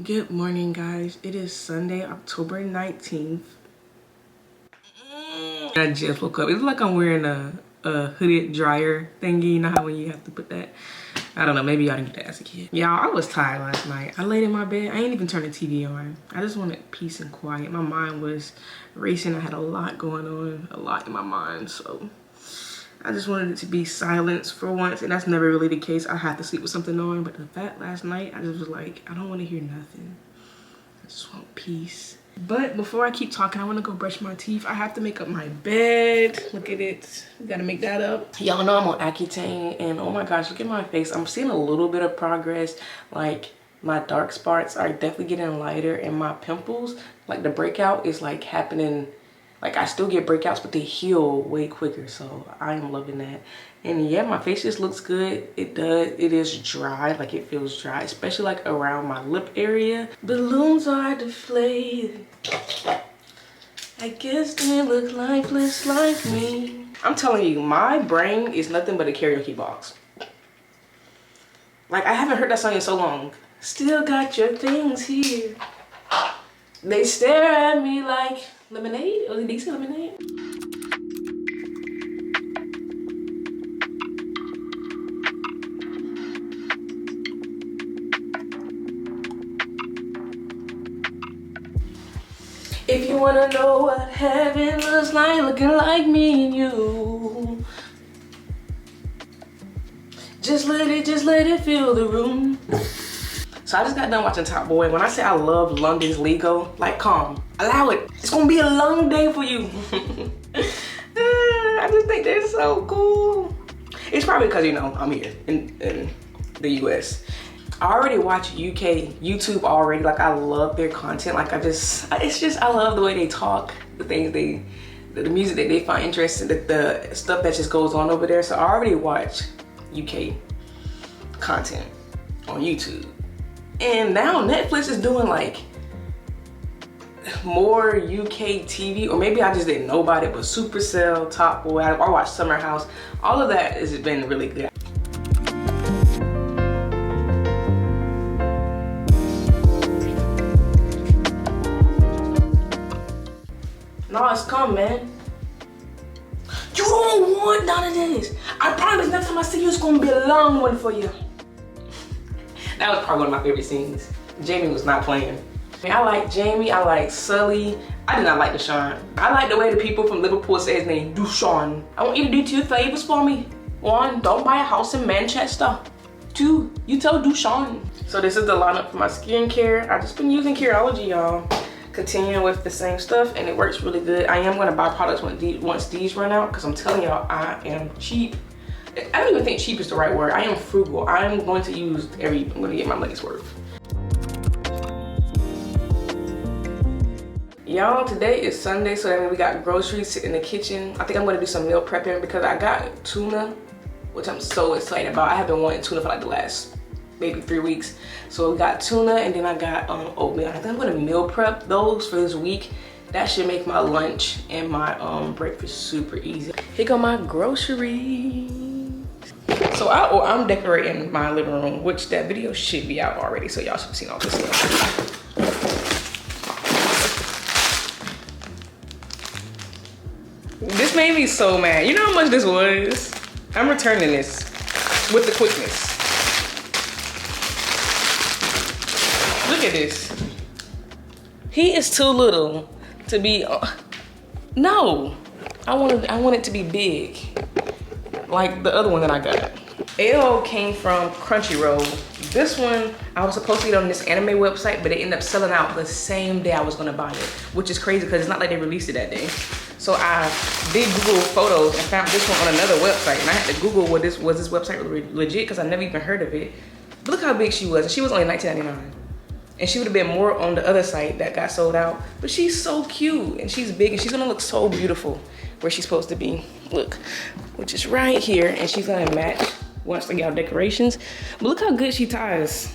Good morning, guys. It is Sunday, October 19th. I just woke up. It's like I'm wearing a hooded dryer thingy. You know how when you have to put that? I don't know. Maybe y'all didn't get that as a kid. Y'all, I was tired last night. I laid in my bed. I ain't even turned the TV on. I just wanted peace and quiet. My mind was racing. I had a lot going on, a lot in my mind. So I just wanted it to be silence for once, and that's never really the case. I had to sleep with something on, but the fact last night, I just was like, I don't want to hear nothing. I just want peace. But before I keep talking, I want to go brush my teeth. I have to make up my bed. Look at it. We gotta make that up. Y'all know I'm on accutane, and oh my gosh, look at my face. I'm seeing a little bit of progress. Like, my dark spots are definitely getting lighter, and my pimples, like the breakout is like happening. Like, I still get breakouts, but they heal way quicker, so I am loving that. And yeah, my face just looks good. It does. It is dry, like it feels dry, especially like around my lip area. Balloons are deflated. I guess they look lifeless like me. I'm telling you, my brain is nothing but a karaoke box. Like, I haven't heard that song in so long. Still got your things here. They stare at me like lemonade, or did they say lemonade? If you wanna know what heaven looks like, looking like me and you, just let it fill the room. So I just got done watching Top Boy. When I say I love London's Lego, like, calm, allow it. It's gonna be a long day for you. I just think they're so cool. It's probably because, you know, I'm here in the US. I already watch UK YouTube already. Like, I love their content. Like, I love the way they talk, the things the music that they find interesting, the stuff that just goes on over there. So I already watch UK content on YouTube. And now Netflix is doing like more UK TV, or maybe I just didn't know about it, but Supercell, Top Boy, I watched Summer House. All of that has been really good. No, it's come, man. You don't want none of this. I promise next time I see you, it's gonna be a long one for you. That was probably one of my favorite scenes. Jamie was not playing. I mean, I like Jamie, I like Sully. I did not like Deshaun. I like the way the people from Liverpool say his name, Deshaun. I want you to do 2 favors for me. 1, don't buy a house in Manchester. 2, you tell Deshaun. So this is the lineup for my skincare. I've just been using Curology, y'all. Continuing with the same stuff, and it works really good. I am gonna buy products once these run out, because I'm telling y'all, I am cheap. I don't even think cheap is the right word. I am frugal. I'm going to use I'm going to get my money's worth. Y'all, today is Sunday, so that means we got groceries sitting in the kitchen. I think I'm going to do some meal prepping because I got tuna, which I'm so excited about. I have been wanting tuna for like the last maybe 3 weeks. So we got tuna, and then I got oatmeal. I think I'm going to meal prep those for this week. That should make my lunch and my breakfast super easy. Here go my groceries. So I'm decorating my living room, which that video should be out already, so y'all should have seen all this stuff. This made me so mad. You know how much this was? I'm returning this with the quickness. Look at this. He is too little to be, no. I want it to be big, like the other one that I got. AO came from Crunchyroll. This one, I was supposed to get on this anime website, but it ended up selling out the same day I was gonna buy it, which is crazy because it's not like they released it that day. So I did Google photos and found this one on another website, and I had to Google was this website legit, because I never even heard of it. But look how big she was, and she was only $19.99. And she would have been more on the other site that got sold out. But she's so cute, and she's big, and she's gonna look so beautiful where she's supposed to be. Look, which is right here, and she's gonna match once I get our decorations. But look how good she ties.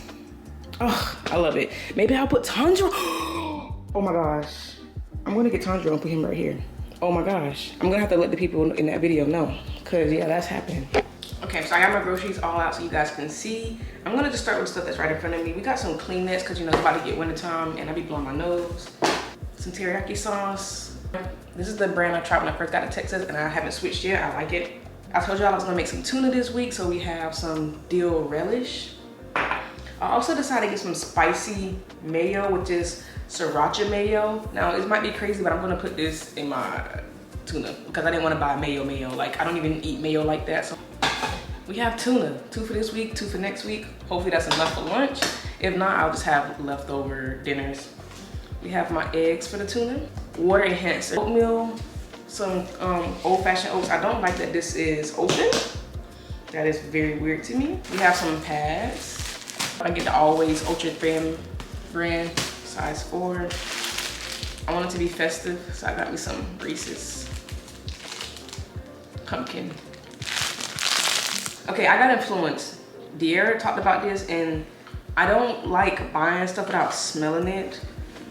Oh, I love it. Maybe I'll put Tanjiro. Oh my gosh. I'm gonna get Tanjiro and put him right here. Oh my gosh. I'm gonna have to let the people in that video know, cause yeah, that's happening. Okay, so I got my groceries all out so you guys can see. I'm gonna just start with stuff that's right in front of me. We got some Kleenex because you know it's about to get wintertime and I be blowing my nose. Some teriyaki sauce. This is the brand I tried when I first got to Texas and I haven't switched yet. I like it. I told y'all I was gonna make some tuna this week, so we have some dill relish. I also decided to get some spicy mayo, which is sriracha mayo. Now it might be crazy, but I'm gonna put this in my tuna because I didn't want to buy mayo. Like I don't even eat mayo like that. So we have tuna, 2 for this week, 2 for next week. Hopefully that's enough for lunch. If not, I'll just have leftover dinners. We have my eggs for the tuna, water enhancer, oatmeal, some old-fashioned oats. I don't like that this is open. That is very weird to me. We have some pads. I get the Always Ultra Thin brand, size 4. I want it to be festive, so I got me some Reese's pumpkin. Okay, I got influenced. De'Ara talked about this, and I don't like buying stuff without smelling it.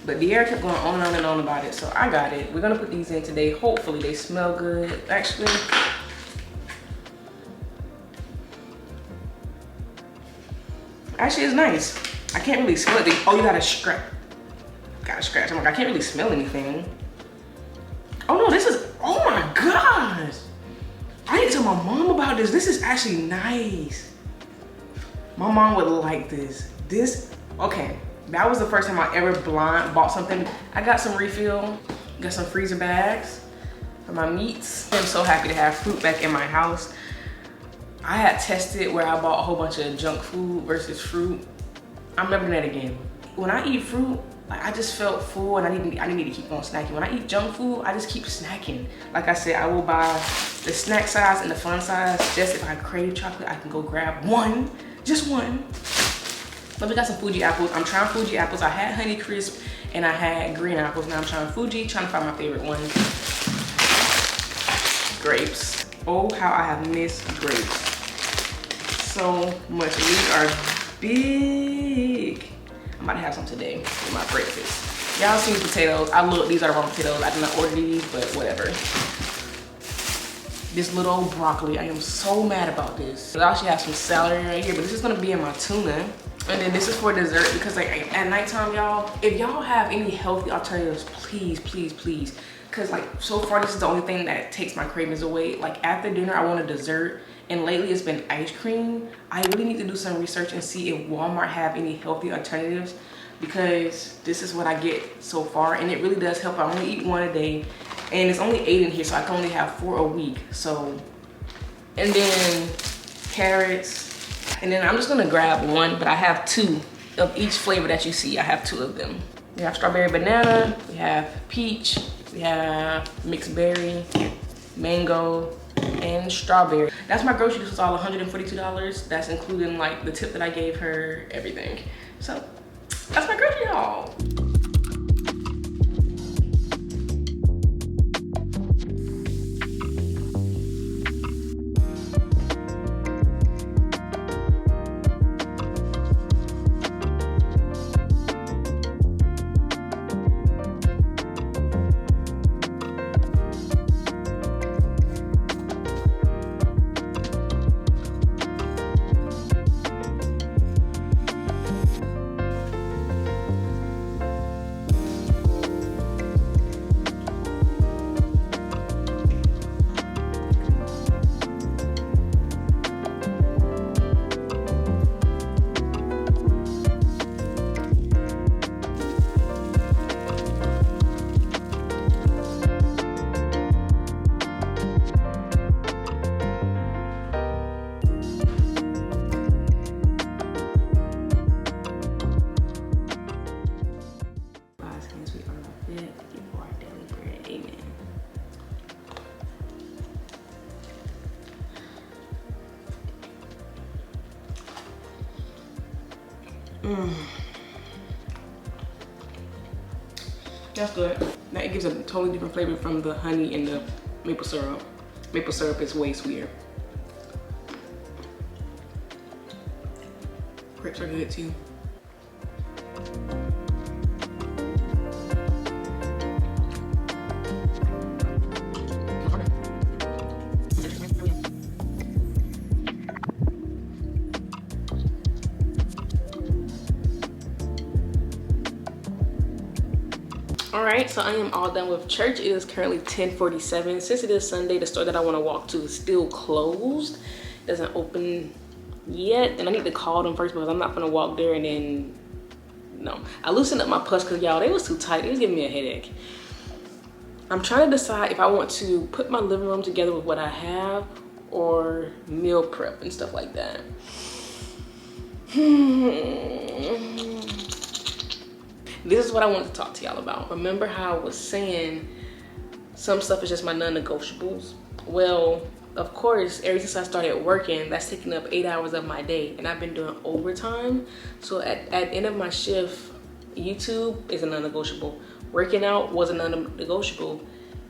But De'Ara kept going on and on about it, so I got it. We're gonna put these in today. Hopefully they smell good. Actually, it's nice. I can't really smell it. Oh, you gotta scratch. Gotta scratch. I'm like, I can't really smell anything. Oh no, this is, oh my gosh. I need to tell my mom about this. This is actually nice. My mom would like this. Okay. That was the first time I ever bought something. I got some refill, got some freezer bags for my meats. I'm so happy to have fruit back in my house. I had tested where I bought a whole bunch of junk food versus fruit. I'm never doing that again. When I eat fruit, like, I just felt full and I need to keep on snacking. When I eat junk food, I just keep snacking. Like I said, I will buy the snack size and the fun size. Just if I crave chocolate, I can go grab one, just one. But we got some Fuji apples. I'm trying Fuji apples. I had Honey Crisp and I had green apples. Now I'm trying Fuji, trying to find my favorite one. Grapes. Oh, how I have missed grapes so much. These are big. I'm about to have some today with my breakfast. Y'all seen potatoes. These are raw potatoes. I did not order these, but whatever. This little broccoli. I am so mad about this. I actually have some celery right here, but this is gonna be in my tuna. And then this is for dessert because like at nighttime, y'all, if y'all have any healthy alternatives, please, please, please. Cause like so far, this is the only thing that takes my cravings away. Like after dinner, I want a dessert. And lately it's been ice cream. I really need to do some research and see if Walmart have any healthy alternatives because this is what I get so far. And it really does help. I only eat 1 a day and it's only 8 in here. So I can only have 4 a week. So, and then carrots. And then I'm just gonna grab 1, but I have 2 of each flavor that you see. I have 2 of them. We have strawberry banana, we have peach, we have mixed berry, mango, and strawberry. That's my grocery. This was all $142. That's including like the tip that I gave her, everything. So that's my grocery haul. That's good. That gives a totally different flavor from the honey and the maple syrup. Maple syrup is way sweeter. Grapes are good too. All right, so I am all done with church. It is currently 10:47. Since it is Sunday, the store that I want to walk to is still closed. It doesn't open yet, and I need to call them first because I'm not gonna walk there and then, no. I loosened up my pus because y'all, they was too tight. It was giving me a headache. I'm trying to decide if I want to put my living room together with what I have or meal prep and stuff like that. This is what I wanted to talk to y'all about. Remember how I was saying some stuff is just my non-negotiables? Well, of course, ever since I started working, that's taking up 8 hours of my day, and I've been doing overtime. So at the end of my shift, YouTube is a non-negotiable. Working out was a non-negotiable.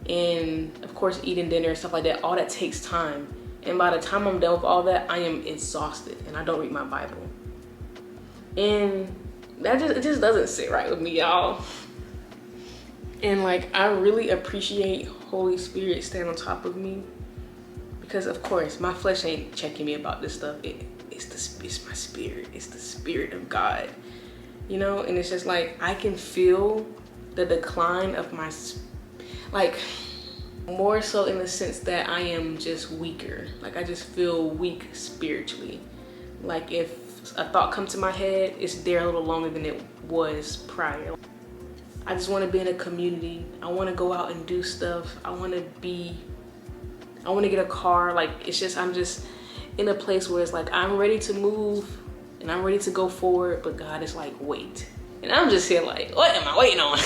And of course, eating dinner and stuff like that, all that takes time. And by the time I'm done with all that, I am exhausted and I don't read my Bible. And it just doesn't sit right with me, y'all. And like, I really appreciate Holy Spirit staying on top of me, because of course my flesh ain't checking me about this stuff. It's my spirit. It's the Spirit of God, you know. And it's just like, I can feel the decline of my, like, more so in the sense that I am just weaker. Like, I just feel weak spiritually. Like, if a thought comes to my head, it's there a little longer than it was prior. I just want to be in a community. I want to go out and do stuff. I want to get a car. Like, it's just, I'm just in a place where it's like, I'm ready to move and I'm ready to go forward, but God is like, wait. And I'm just here like, what am I waiting on?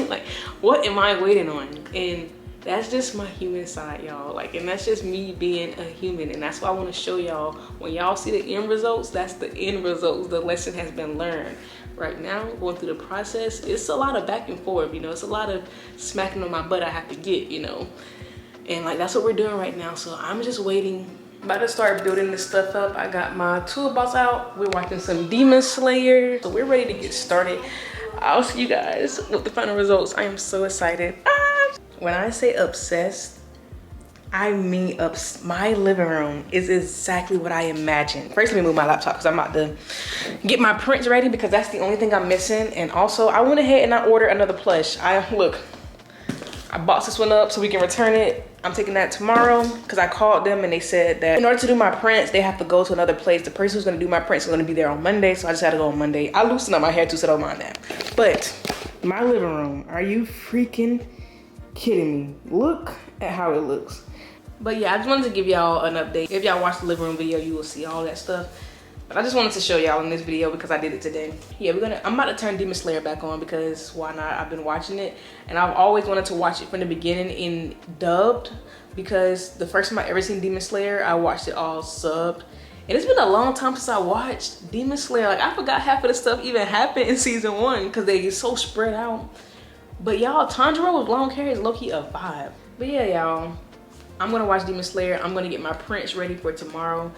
Like, what am I waiting on? And that's just my human side, y'all. Like, and that's just me being a human. And that's why I want to show y'all, when y'all see the end results, that's the end results. The lesson has been learned. Right now, going through the process, it's a lot of back and forth, you know. It's a lot of smacking on my butt I have to get, you know. And like, that's what we're doing right now. So I'm just waiting. I'm about to start building this stuff up. I got my toolbox out. We're watching some Demon Slayer. So we're ready to get started. I'll see you guys with the final results. I am so excited. When I say obsessed, I mean my living room is exactly what I imagined. First, let me move my laptop because I'm about to get my prints ready, because that's the only thing I'm missing. And also, I went ahead and I ordered another plush. I boxed this one up so we can return it. I'm taking that tomorrow because I called them and they said that in order to do my prints, they have to go to another place. The person who's gonna do my prints is gonna be there on Monday, so I just had to go on Monday. I loosened up my hair too, so don't mind that. But my living room, are you freaking kidding me? Look at how it looks. But yeah, I just wanted to give y'all an update. If y'all watch the living room video, you will see all that stuff. But I just wanted to show y'all in this video because I did it today. Yeah, I'm about to turn Demon Slayer back on because why not? I've been watching it and I've always wanted to watch it from the beginning in dubbed, because the first time I ever seen Demon Slayer, I watched it all subbed. And it's been a long time since I watched Demon Slayer. Like, I forgot half of the stuff even happened in season 1 because they get so spread out. But y'all, Tanjiro with long hair is low-key a vibe. But yeah, y'all, I'm gonna watch Demon Slayer. I'm gonna get my prints ready for tomorrow.